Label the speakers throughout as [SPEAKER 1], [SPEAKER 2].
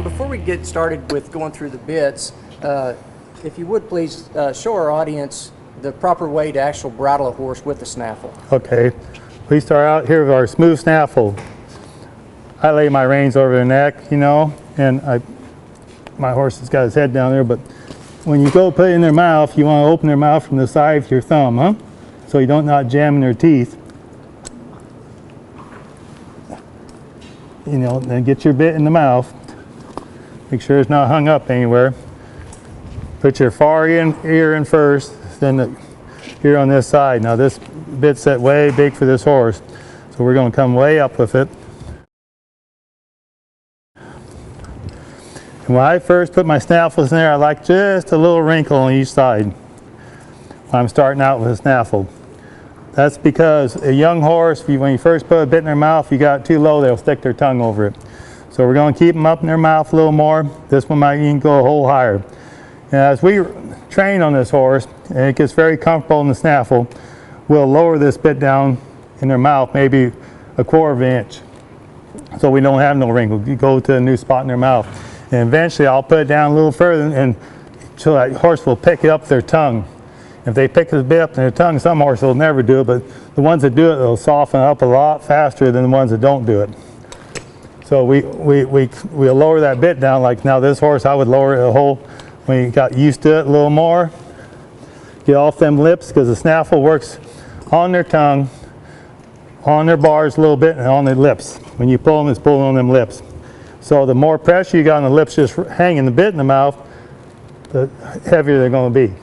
[SPEAKER 1] before we get started with going through the bits, if you would please show our audience the proper way to actually bridle a horse with a snaffle.
[SPEAKER 2] Okay, we start out here with our smooth snaffle. I lay my reins over the neck, you know, and my horse has got his head down there, but when you go put it in their mouth, you want to open their mouth from the side with your thumb, huh? So you don't not jam in their teeth. You know, then get your bit in the mouth. Make sure it's not hung up anywhere. Put your far ear in first, then here on this side. Now this bit's set way big for this horse, so we're going to come way up with it. And when I first put my snaffles in there, I like just a little wrinkle on each side when I'm starting out with a snaffle. That's because a young horse, when you first put a bit in their mouth, if you got it too low, they'll stick their tongue over it. So we're going to keep them up in their mouth a little more. This one might even go a hole higher. And as we train on this horse, and it gets very comfortable in the snaffle, we'll lower this bit down in their mouth, maybe a quarter of an inch. So we don't have no wrinkle. You go to a new spot in their mouth. And eventually I'll put it down a little further, and so that horse will pick it up their tongue. If they pick the bit up in their tongue, some horses will never do it, but the ones that do it, they'll soften up a lot faster than the ones that don't do it. So we'll lower that bit down. Like now this horse, I would lower it a whole, when you got used to it a little more. Get off them lips, because the snaffle works on their tongue, on their bars a little bit, and on their lips. When you pull them, it's pulling on them lips. So the more pressure you got on the lips just hanging the bit in the mouth, the heavier they're going to be.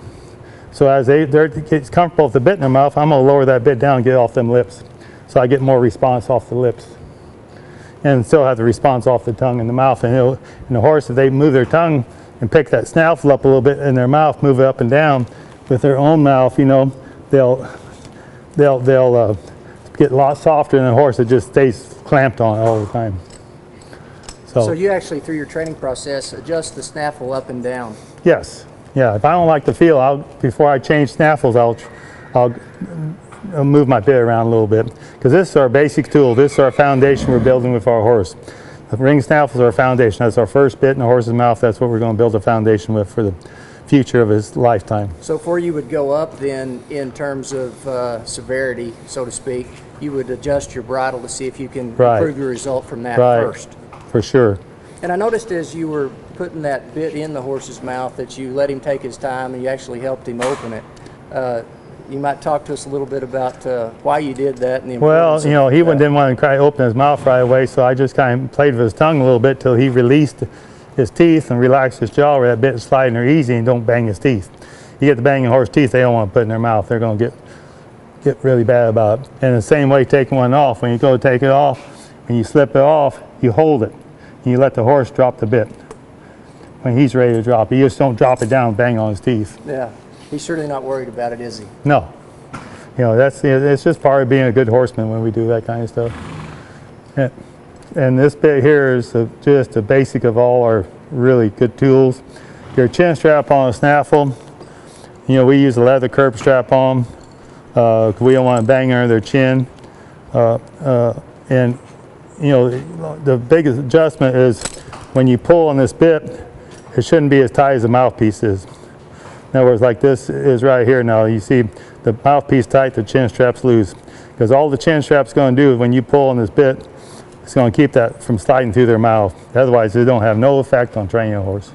[SPEAKER 2] So as they get comfortable with the bit in their mouth, I'm going to lower that bit down and get off them lips. So I get more response off the lips. And still have the response off the tongue and the mouth. And the horse, if they move their tongue and pick that snaffle up a little bit in their mouth, move it up and down with their own mouth, you know, they'll get a lot softer than a horse that just stays clamped on all the time.
[SPEAKER 1] So you actually, through your training process, adjust the snaffle up and down?
[SPEAKER 2] Yes. Yeah. If I don't like the feel, before I change snaffles, I'll move my bit around a little bit. Because this is our basic tool. This is our foundation we're building with our horse. The ring snaffles are our foundation. That's our first bit in the horse's mouth. That's what we're going to build a foundation with for the future of his lifetime.
[SPEAKER 1] So before you would go up then, in terms of severity, so to speak, you would adjust your bridle to see if you can improve your result from that first.
[SPEAKER 2] For sure.
[SPEAKER 1] And I noticed as you were putting that bit in the horse's mouth that you let him take his time and you actually helped him open it. You might talk to us a little bit about why you did that. And the
[SPEAKER 2] well, you know, he didn't want to open his mouth right away, so I just kind of played with his tongue a little bit till he released his teeth and relaxed his jaw where that bit is sliding there easy and don't bang his teeth. You get the banging horse teeth, they don't want to put in their mouth. They're going to get really bad about it. And the same way taking one off. When you go to take it off, when you slip it off, you hold it. And you let the horse drop the bit when he's ready to drop. You just don't drop it down and bang on his teeth.
[SPEAKER 1] Yeah. He's certainly not worried about it, is he?
[SPEAKER 2] No. You know, it's just part of being a good horseman when we do that kind of stuff. And this bit here is just the basic of all our really good tools. Your chin strap on a snaffle. You know, we use a leather curb strap on them. We don't want to bang under their chin. And you know, the biggest adjustment is when you pull on this bit, it shouldn't be as tight as the mouthpiece is. In other words, like this is right here now, you see the mouthpiece tight, the chin strap's loose. Because all the chin strap's going to do is when you pull on this bit, it's going to keep that from sliding through their mouth. Otherwise, it don't have no effect on training a horse.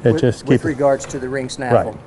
[SPEAKER 2] It just keeps.
[SPEAKER 1] With regards to the ring snaffle.
[SPEAKER 2] Right.